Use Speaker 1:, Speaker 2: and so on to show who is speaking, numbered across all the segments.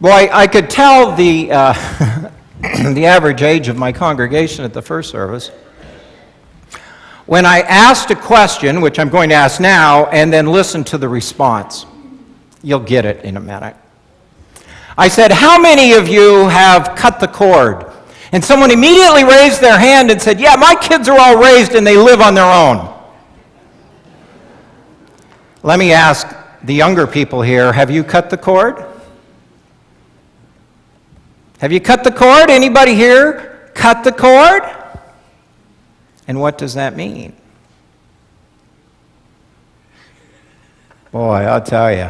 Speaker 1: Boy, I could tell the, the average age of my congregation at the first service when I asked a question, which I'm going to ask now, and then listen to the response. You'll get it in a minute. I said, how many of you have cut the cord? And someone immediately raised their hand and said, yeah, my kids are all raised and they live on their own. Let me ask the younger people here, have you cut the cord? Have you cut the cord? Anybody here cut the cord? And what does that mean? Boy, I'll tell you,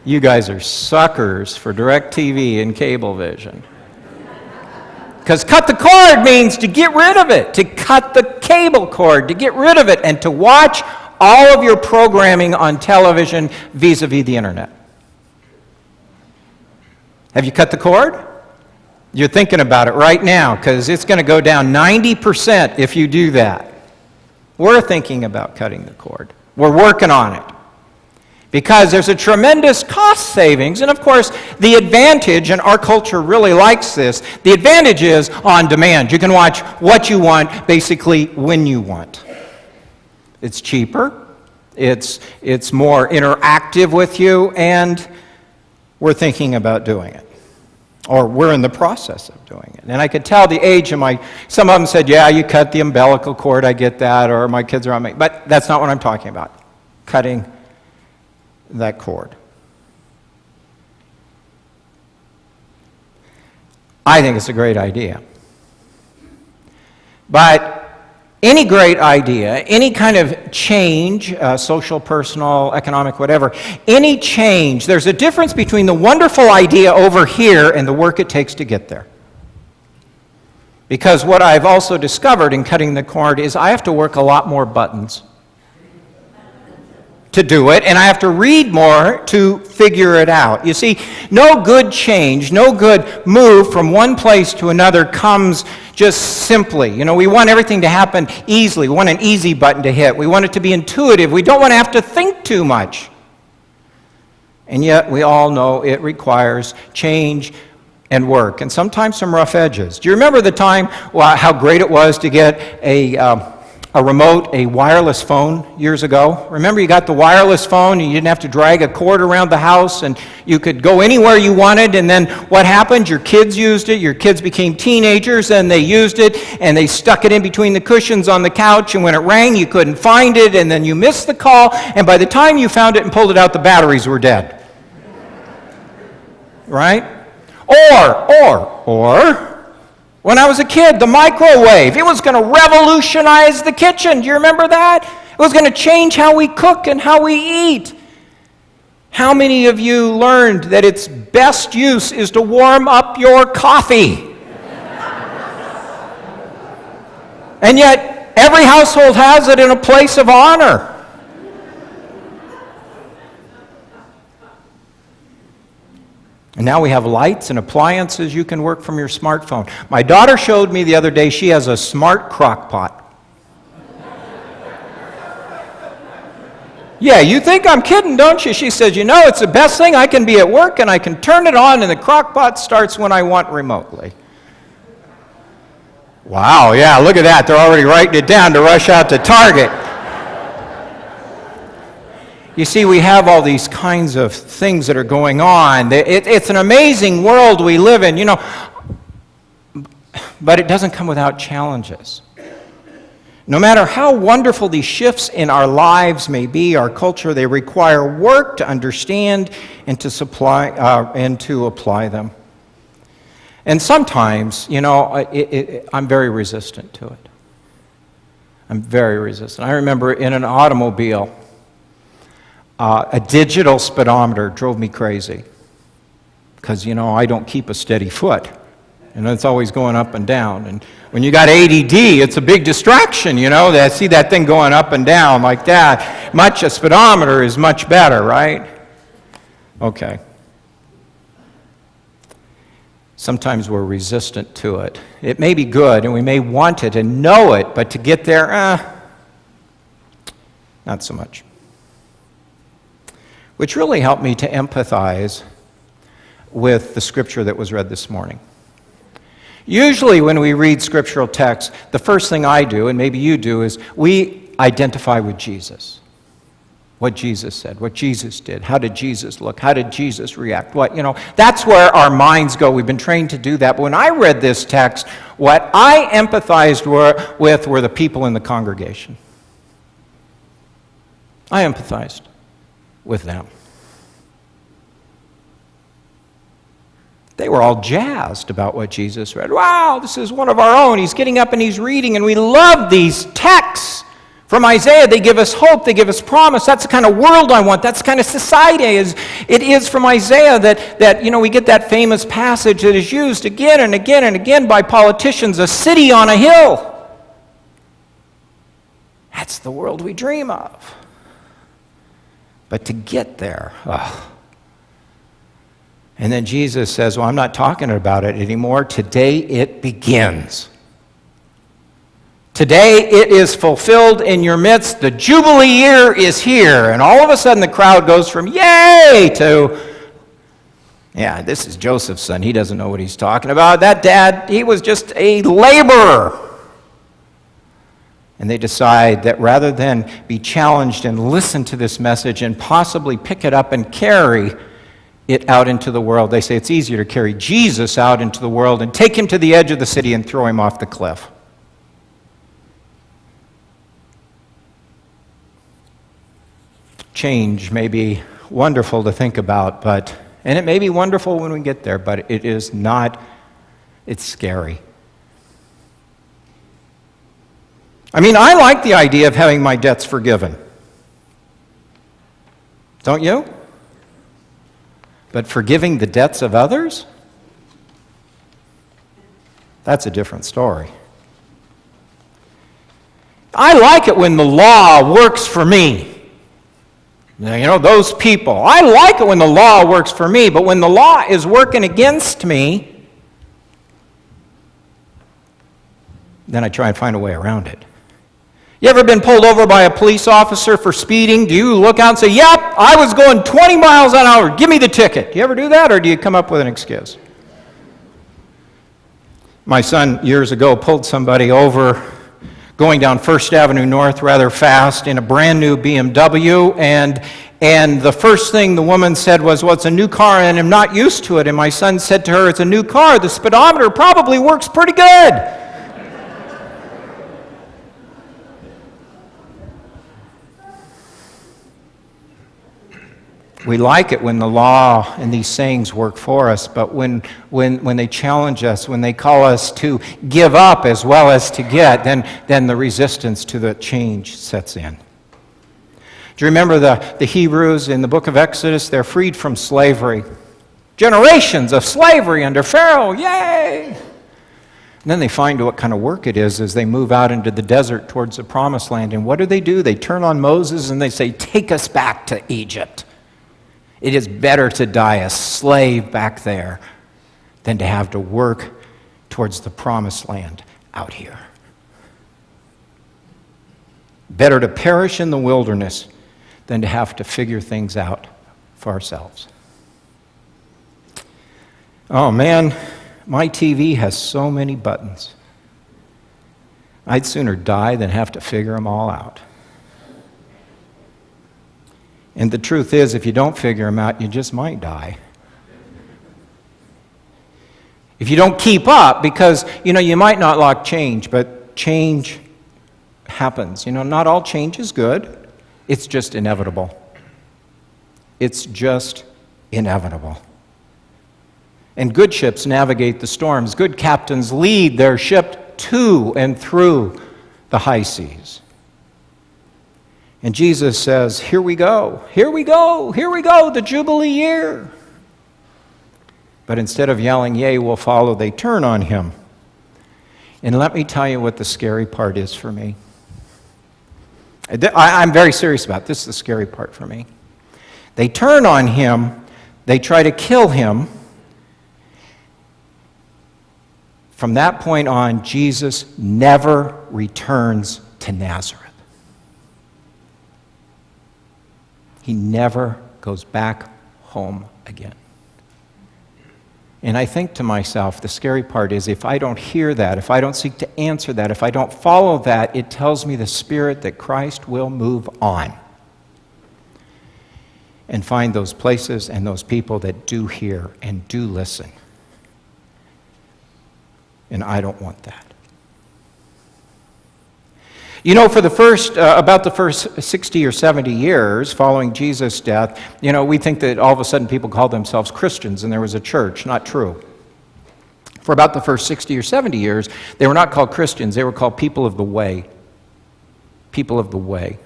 Speaker 1: you guys are suckers for DirecTV and Cablevision. Because cut the cord means to get rid of it, to cut the cable cord, to get rid of it, and to watch all of your programming on television vis-a-vis the internet. Have you cut the cord? You're thinking about it right now, because it's going to go down 90% if you do that. We're thinking about cutting the cord. We're working on it. Because there's a tremendous cost savings, and of course, the advantage, and our culture really likes this, the advantage is on demand. You can watch what you want, basically when you want. It's cheaper, it's more interactive with you, and we're thinking about doing it. Or we're in the process of doing it. And I could tell the age of some of them said, yeah, you cut the umbilical cord, I get that, or my kids are on me. But that's not what I'm talking about, cutting that cord. I think it's a great idea. But any great idea, any kind of change, social, personal, economic, whatever, any change, there's a difference between the wonderful idea over here and the work it takes to get there. Because what I've also discovered in cutting the cord is I have to work a lot more buttons to do it, and I have to read more to figure it out. You see, no good change, no good move from one place to another comes just simply. You know, we want everything to happen easily. We want an easy button to hit. We want it to be intuitive. We don't want to have to think too much. And yet, we all know it requires change and work, and sometimes some rough edges. Do you remember the time, how great it was to get a remote, a wireless phone years ago? Remember, you got the wireless phone and you didn't have to drag a cord around the house and you could go anywhere you wanted, and then what happened? Your kids used it, your kids became teenagers and they used it and they stuck it in between the cushions on the couch, and when it rang you couldn't find it, and then you missed the call, and by the time you found it and pulled it out, the batteries were dead. Right? Or when I was a kid, the microwave, it was going to revolutionize the kitchen. Do you remember that? It was going to change how we cook and how we eat. How many of you learned that its best use is to warm up your coffee? And yet, every household has it in a place of honor. And now we have lights and appliances. You can work from your smartphone. My daughter showed me the other day, she has a smart crock pot. Yeah, you think I'm kidding, don't you? She says, you know, it's the best thing. I can be at work and I can turn it on and the crock pot starts when I want remotely. Wow, yeah, look at that. They're already writing it down to rush out to Target. You see, we have all these kinds of things that are going on. It's an amazing world we live in, you know, but it doesn't come without challenges. No matter how wonderful these shifts in our lives may be, our culture, they require work to understand and to apply them. And sometimes, you know, I'm very resistant to it. I'm very resistant. I remember in an automobile, a digital speedometer drove me crazy because, you know, I don't keep a steady foot, and it's always going up and down. And when you got ADD, it's a big distraction, you know. I see that thing going up and down like that. A speedometer is much better, right? Okay. Sometimes we're resistant to it. It may be good, and we may want it and know it, but to get there, not so much. Which really helped me to empathize with the scripture that was read this morning. Usually when we read scriptural texts, the first thing I do, and maybe you do, is we identify with Jesus. What Jesus said, what Jesus did, how did Jesus look, how did Jesus react, that's where our minds go. We've been trained to do that. But when I read this text, what I empathized with were the people in the congregation. I empathized with them. They were all jazzed about what Jesus read. Wow, this is one of our own. He's getting up and he's reading, and we love these texts. From Isaiah, they give us hope, they give us promise. That's the kind of world I want. That's the kind of society it is from Isaiah that we get that famous passage that is used again and again and again by politicians, a city on a hill. That's the world we dream of. But to get there, And then Jesus says, well, I'm not talking about it anymore. Today it begins. Today it is fulfilled in your midst. The Jubilee year is here. And all of a sudden the crowd goes from yay to, yeah, this is Joseph's son. He doesn't know what he's talking about. That dad, he was just a laborer. And they decide that rather than be challenged and listen to this message and possibly pick it up and carry it out into the world, they say it's easier to carry Jesus out into the world and take him to the edge of the city and throw him off the cliff. Change may be wonderful to think about, and it may be wonderful when we get there, but it is not, it's scary. I mean, I like the idea of having my debts forgiven. Don't you? But forgiving the debts of others? That's a different story. I like it when the law works for me. Those people. I like it when the law works for me, but when the law is working against me, then I try and find a way around it. You ever been pulled over by a police officer for speeding? Do you look out and say, yep, I was going 20 miles an hour, give me the ticket? Do you ever do that, or do you come up with an excuse? My son, years ago, pulled somebody over going down First Avenue North rather fast in a brand new BMW, and the first thing the woman said was, well, it's a new car and I'm not used to it. And my son said to her, it's a new car, the speedometer probably works pretty good. We like it when the law and these sayings work for us, but when they challenge us, when they call us to give up as well as to get, then the resistance to the change sets in. Do you remember the Hebrews in the book of Exodus? They're freed from slavery. Generations of slavery under Pharaoh, yay! And then they find what kind of work it is as they move out into the desert towards the promised land. And what do? They turn on Moses and they say, take us back to Egypt. It is better to die a slave back there than to have to work towards the promised land out here. Better to perish in the wilderness than to have to figure things out for ourselves. Oh man, my TV has so many buttons. I'd sooner die than have to figure them all out. And the truth is, if you don't figure them out, you just might die. If you don't keep up, because, you might not like change, but change happens. Not all change is good. It's just inevitable. It's just inevitable. And good ships navigate the storms. Good captains lead their ship to and through the high seas. And Jesus says, here we go, here we go, here we go, the Jubilee year. But instead of yelling, yea, we'll follow, they turn on him. And let me tell you what the scary part is for me. I'm very serious about this. This is the scary part for me. They turn on him, they try to kill him. From that point on, Jesus never returns to Nazareth. He never goes back home again. And I think to myself, the scary part is if I don't hear that, if I don't seek to answer that, if I don't follow that, it tells me the Spirit that Christ will move on and find those places and those people that do hear and do listen. And I don't want that. You know, for about the first 60 or 70 years following Jesus' death, we think that all of a sudden people called themselves Christians and there was a church. Not true. For about the first 60 or 70 years, they were not called Christians. They were called people of the way. People of the way.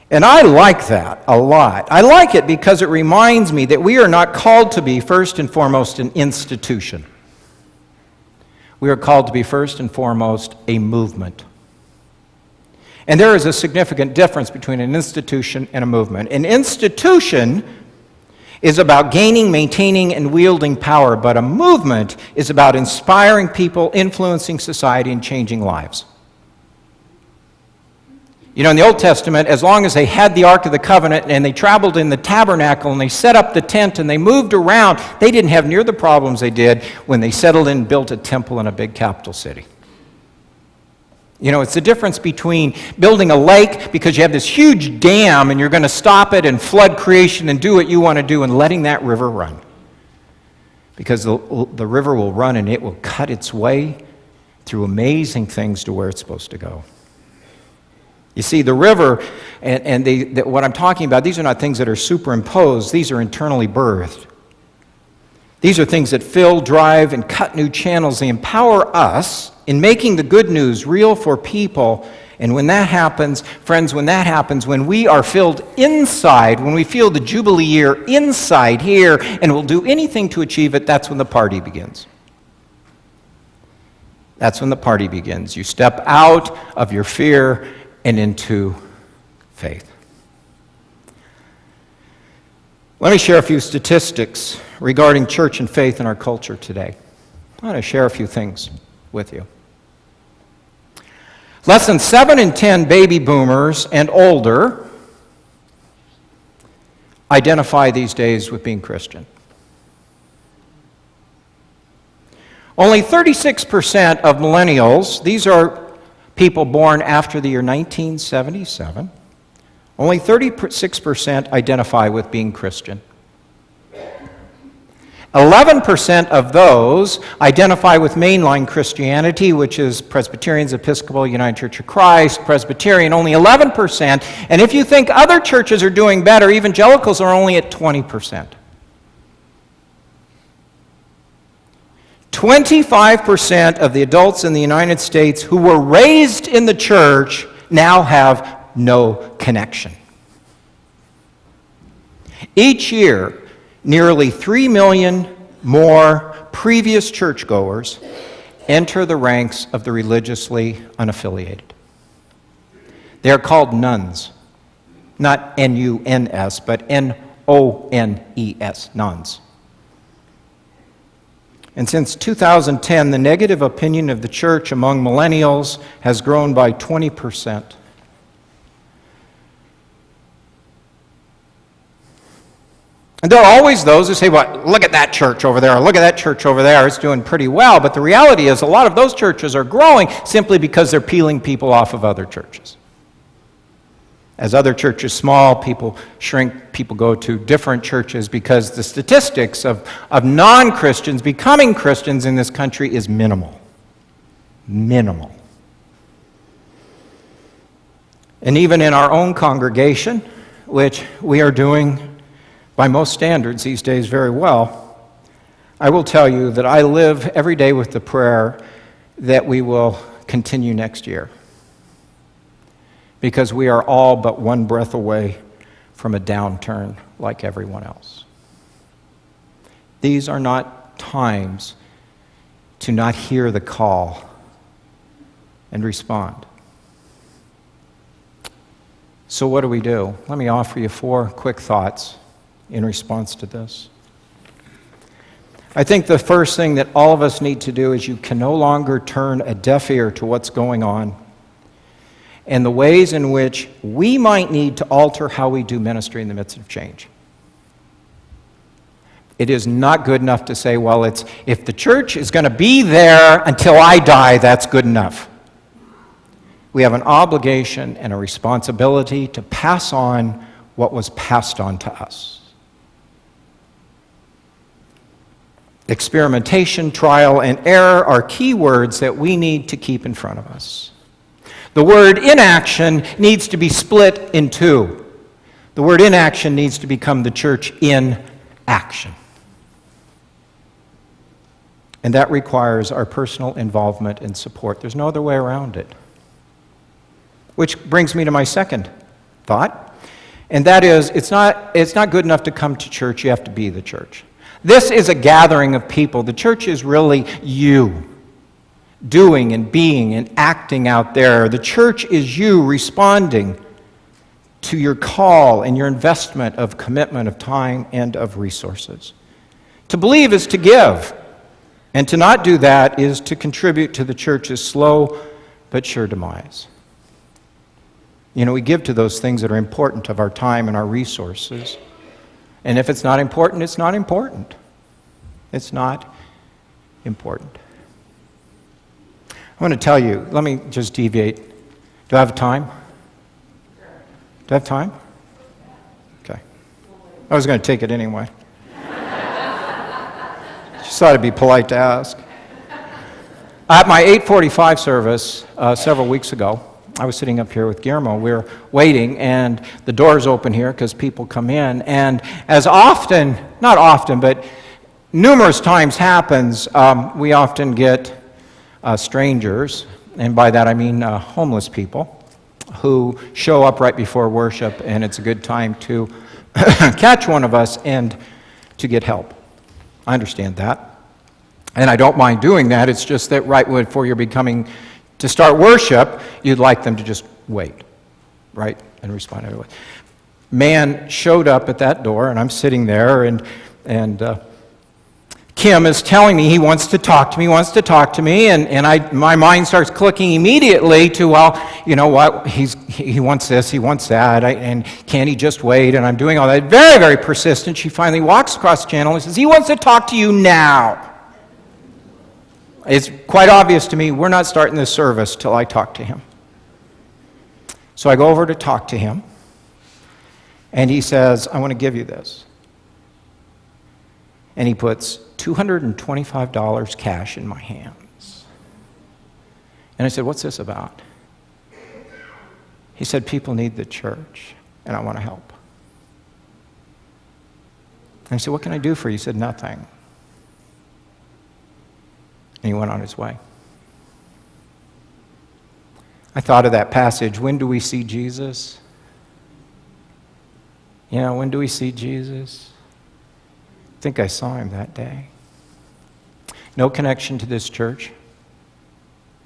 Speaker 1: And I like that a lot. I like it because it reminds me that we are not called to be, first and foremost, an institution. We are called to be, first and foremost, a movement. And there is a significant difference between an institution and a movement. An institution is about gaining, maintaining, and wielding power, but a movement is about inspiring people, influencing society, and changing lives. In the Old Testament, as long as they had the Ark of the Covenant and they traveled in the tabernacle and they set up the tent and they moved around, they didn't have near the problems they did when they settled in and built a temple in a big capital city. It's the difference between building a lake because you have this huge dam and you're going to stop it and flood creation and do what you want to do, and letting that river run. Because the river will run and it will cut its way through amazing things to where it's supposed to go. You see, the river and what I'm talking about, these are not things that are superimposed. These are internally birthed. These are things that fill, drive, and cut new channels. They empower us in making the good news real for people. And when that happens, friends, when we are filled inside, when we feel the Jubilee year inside here, and we'll do anything to achieve it, that's when the party begins. That's when the party begins. You step out of your fear and into faith. Let me share a few statistics regarding church and faith in our culture today. I want to share a few things with you. Less than 7 in 10 baby boomers and older identify these days with being Christian. Only 36% of millennials, these are people born after the year 1977, only 36% identify with being Christian. 11% of those identify with mainline Christianity, which is Presbyterians, Episcopal, United Church of Christ, Presbyterian, only 11%. And if you think other churches are doing better, evangelicals are only at 20%. 25% of the adults in the United States who were raised in the church now have no connection. Each year, nearly 3 million more previous churchgoers enter the ranks of the religiously unaffiliated. They are called nuns, not N-U-N-S, but N-O-N-E-S, nuns. And since 2010, the negative opinion of the church among millennials has grown by 20%. And there are always those who say, well, look at that church over there, or look at that church over there, it's doing pretty well. But the reality is a lot of those churches are growing simply because they're peeling people off of other churches. As other churches small, people shrink, people go to different churches because the statistics of non-Christians becoming Christians in this country is minimal. Minimal. And even in our own congregation, which we are doing by most standards these days very well, I will tell you that I live every day with the prayer that we will continue next year. Because we are all but one breath away from a downturn like everyone else. These are not times to not hear the call and respond. So what do we do? Let me offer you 4 quick thoughts in response to this. I think the first thing that all of us need to do is you can no longer turn a deaf ear to what's going on and the ways in which we might need to alter how we do ministry in the midst of change. It is not good enough to say, well, if the church is going to be there until I die, that's good enough. We have an obligation and a responsibility to pass on what was passed on to us. Experimentation, trial, and error are key words that we need to keep in front of us. The word inaction needs to be split in two. The word inaction needs to become the church in action. And that requires our personal involvement and support. There's no other way around it. Which brings me to my second thought, and that is, it's not good enough to come to church, you have to be the church. This is a gathering of people. The church is really you, doing and being and acting out there. The church is you responding to your call and your investment of commitment of time and of resources. To believe is to give. And to not do that is to contribute to the church's slow but sure demise. You know, we give to those things that are important of our time and our resources. And if it's not important, it's not important. It's not important. I want to tell you, let me just deviate. Do I have time? Do I have time? Okay. I was going to take it anyway. Just thought it'd be polite to ask. At my 8:45 service several weeks ago, I was sitting up here with Guillermo. We were waiting, and the doors open here because people come in. And as often, not often, but numerous times happens, we often get strangers, and by that I mean homeless people, who show up right before worship, and it's a good time to catch one of us and to get help. I understand that. And I don't mind doing that. It's just that right before you're becoming to start worship, you'd like them to just wait, right? And respond everywhere. Man showed up at that door, and I'm sitting there, and Kim is telling me he wants to talk to me, and my mind starts clicking immediately to, well, you know what, he wants this, he wants that, and can he just wait? And I'm doing all that. Very, very persistent. She finally walks across the channel and says, he wants to talk to you now. It's quite obvious to me we're not starting this service till I talk to him. So I go over to talk to him, and he says, I want to give you this. And he puts $225 cash in my hands. And I said, what's this about? He said, people need the church, and I want to help. And I said, what can I do for you? He said, nothing. And he went on his way. I thought of that passage, when do we see Jesus? You know, when do we see Jesus? I think I saw him that day. No connection to this church.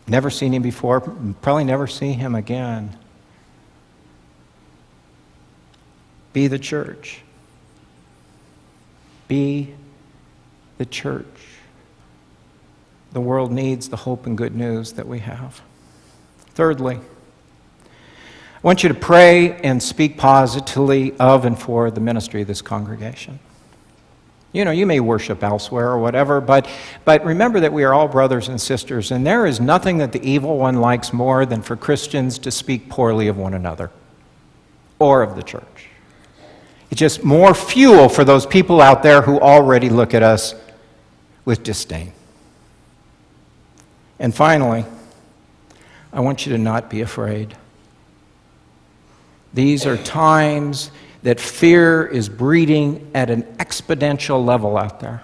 Speaker 1: Never seen him before, probably never see him again. Be the church. Be the church. The world needs the hope and good news that we have. Thirdly, I want you to pray and speak positively of and for the ministry of this congregation. You know, you may worship elsewhere or whatever, but remember that we are all brothers and sisters, and there is nothing that the evil one likes more than for Christians to speak poorly of one another or of the church. It's just more fuel for those people out there who already look at us with disdain. And finally, I want you to not be afraid. These are times that fear is breeding at an exponential level out there.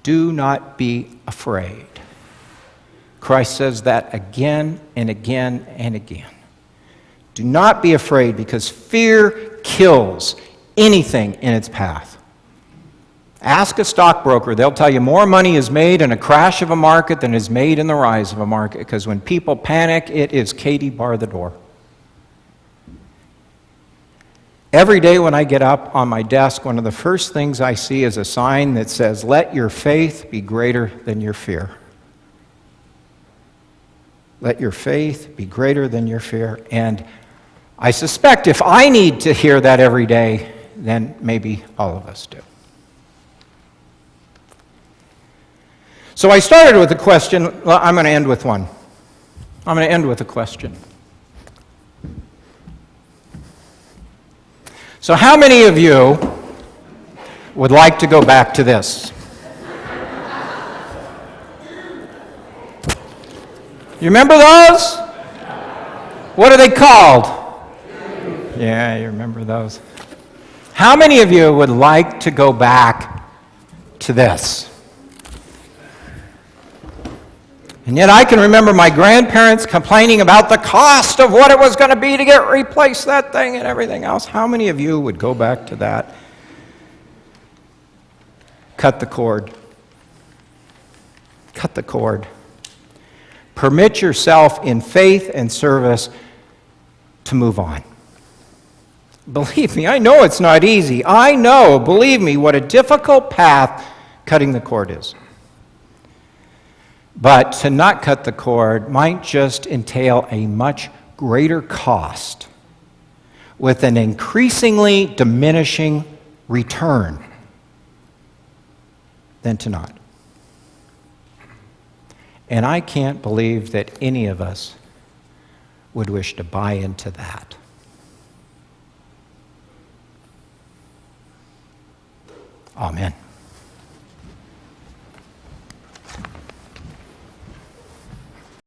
Speaker 1: Do not be afraid. Christ says that again and again and again. Do not be afraid, because fear kills anything in its path. Ask a stockbroker. They'll tell you more money is made in a crash of a market than is made in the rise of a market, because when people panic, it is Katie bar the door. Every day when I get up on my desk, one of the first things I see is a sign that says, let your faith be greater than your fear. Let your faith be greater than your fear. And I suspect if I need to hear that every day, then maybe all of us do. So I started with a question. Well, I'm going to end with one. I'm going to end with a question. So how many of you would like to go back to this? You remember those? What are they called? Yeah, you remember those. How many of you would like to go back to this? And yet I can remember my grandparents complaining about the cost of what it was going to be to replace that thing and everything else. How many of you would go back to that? Cut the cord. Cut the cord. Permit yourself in faith and service to move on. Believe me, I know it's not easy. I know, believe me, what a difficult path cutting the cord is. But to not cut the cord might just entail a much greater cost with an increasingly diminishing return than to not. And I can't believe that any of us would wish to buy into that. Amen.